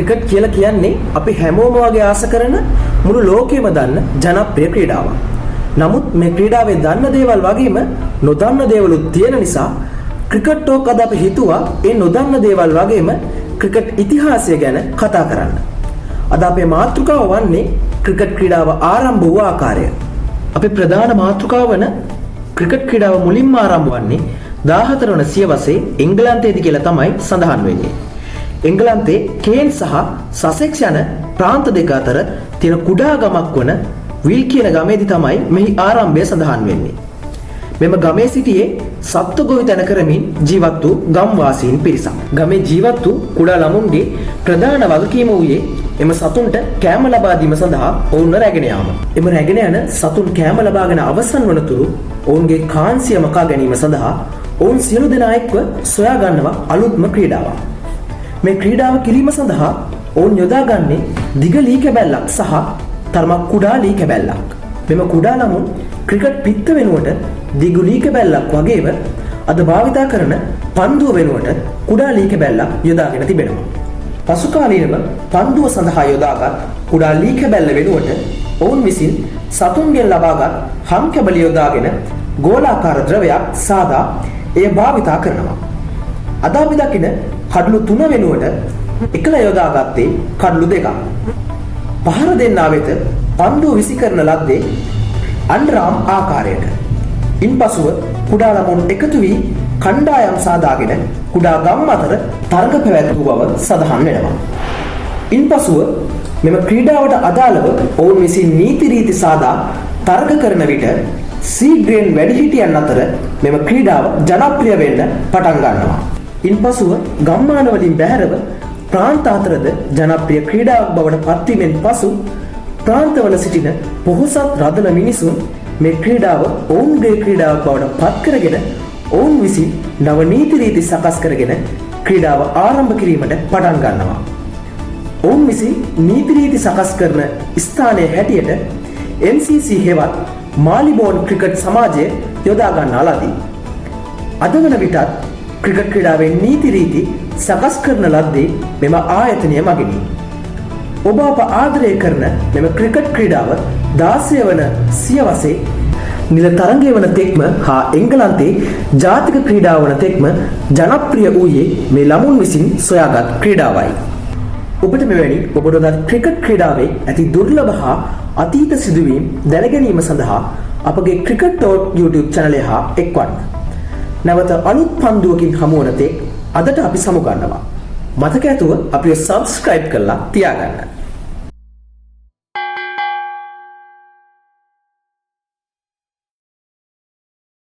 Cricket කියලා කියන්නේ අපි හැමෝම වගේ ආස කරන මුළු ලෝකෙම දන්න ජනප්‍රිය ක්‍රීඩාවක්. නමුත් මේ ක්‍රීඩාවේ දන්න දේවල් වගේම නොදන්න දේවලුත් තියෙන නිසා ක්‍රිකට් ටෝක් අද අපි හිතුවා ඒ නොදන්න දේවල් වගේම ක්‍රිකට් ඉතිහාසය ගැන කතා කරන්න. අද අපේ මාතෘකාව වන්නේ ක්‍රිකට් ක්‍රීඩාව ආරම්භ වූ ආකාරය. අපේ ප්‍රධාන මාතෘකාව වන ක්‍රිකට් ක්‍රීඩාව මුලින්ම ආරම්භ වන්නේ 14 වන සියවසේ එංගලන්තයේදී කියලා තමයි සඳහන් වෙන්නේ. එංගලන්තයේ කේන්ස් සහ සසෙක්ස් යන ප්‍රාන්ත දෙක අතර තියෙන කුඩා ගමක් වන විල් කියන ගමේදී තමයි මෙහි ආරම්භය සඳහන් වෙන්නේ. මෙම ගමේ සිටියේ සත්තු ගොවිතැන කරමින් ජීවත් වූ ගම්වාසීන් පිරිසක්. ගමේ ජීවත් වූ කුඩා ළමුන්ගේ ප්‍රධාන වගකීම වූයේ එම සතුන්ට කෑම ලබා දීම සඳහා ඔවුන්ව රැගෙන යාම. එම රැගෙන යන සතුන් කෑම ලබාගෙන අවසන් වනතුරු ඔවුන්ගේ කාන්සිය මකා ගැනීම සඳහා ඔවුන් සියලු දෙනා එක්ව සොයා ගන්නවා අලුත්ම ක්‍රීඩාවක්. මේ ක්‍රීඩාව කිරීම සඳහා ඔවුන් යොදාගන්නේ දිග ලී කැබැල්ලක් සහ තරමක් කුඩා ලී කැබැල්ලක්. මෙම කුඩා ළමුන් ක්‍රිකට් පිත්ත වෙනුවට දිගු ලී කැබැල්ලක් වගේම අද භාවිතා කරන පන්දුව වෙනුවට කුඩා ලී කැබැල්ලක් යොදාගෙන තිබෙනවා. පසු කාලීනව පන්දුව සඳහා යොදාගත් කුඩා ලී කැබැල්ල වෙනුවට ඔවුන් විසින් සතුන්ගෙන් ලබාගත් හම් කැබලි යොදාගෙන ගෝලාකාර ද්‍රවයක් සාදා එය භාවිතා කරනවා. අද අපි දකින කඩලු 3 වෙනුවට එකල යොදාගත්තේ කඩලු 2ක්. පහර දෙන්නා වෙත පන්දුව විසි කරන ලද්දේ අන්ඩරාම් ආකාරයට. ඉන්පසුව කුඩා ළමුන් එකතු වී කණ්ඩායම් සාදාගෙන කුඩා ගම් අතර තරග පැවැත්වූ බව සඳහන් වෙනවා. ඉන්පසුව මෙම ක්‍රීඩාවට අදාළව ඔවුන් විසින් නීති රීති සාදා තරග කරන විට සී ග්‍රේන් වැඩිහිටියන් අතර මෙම ක්‍රීඩාව ජනප්‍රිය වෙන්න පටන් ගන්නවා. ඉන්පසුව ගම්මාන වලින් බැහැරව ප්‍රාන්ත අතරද ජනප්‍රිය ක්‍රීඩාවක් බවට පත්වීමෙන් පසු ප්‍රාන්තවල සිටින පොහොසත් රදළ මිනිසුන් මේ ක්‍රීඩාව ඔවුන්ගේ ක්‍රීඩාවක් බවට පත් කරගෙන ඔවුන් විසින් නව නීති රීති සකස් කරගෙන ක්‍රීඩාව ආරම්භ කිරීමට පටන් ගන්නවා. ඔවුන් විසින් නීති රීති සකස් කරන ස්ථානයේ හැටියට MCC හෙවත් මාලිබෝන් ක්‍රිකට් සමාජය යොදා ගන්නා ලදී. අද වන විටත් ක්‍රිකට් ක්‍රීඩාවේ නීති රීති සකස් කරන ලද්දේ මෙම ආයතනය මගිනි. ඔබ අප ආදරය කරන මෙම ක්‍රිකට් ක්‍රීඩාව 16 වන සියවසේ නිල තරගය වන තෙක්ම හා එංගලන්තයේ ජාතික ක්‍රීඩාව වන තෙක්ම ජනප්‍රිය වූයේ මේ ළමුන් විසින් සොයාගත් ක්‍රීඩාවයි. ඔබට මෙවැනි ඔබට දත් ක්‍රිකට් ක්‍රීඩාවේ ඇති දුර්ලභ හා අතීත සිදුවීම් දැනගැනීම සඳහා අපගේ ක්‍රිකට් ටෝක් YouTube චැනලය හා එක්වන්න. නැවත අලුත් පන්දුවකින් හමුවන තෙක් අදට අපි සමුගන්නවා. මතක ඇතුව අපිව සබ්ස්ක්‍රයිබ් කරලා තියාගන්න.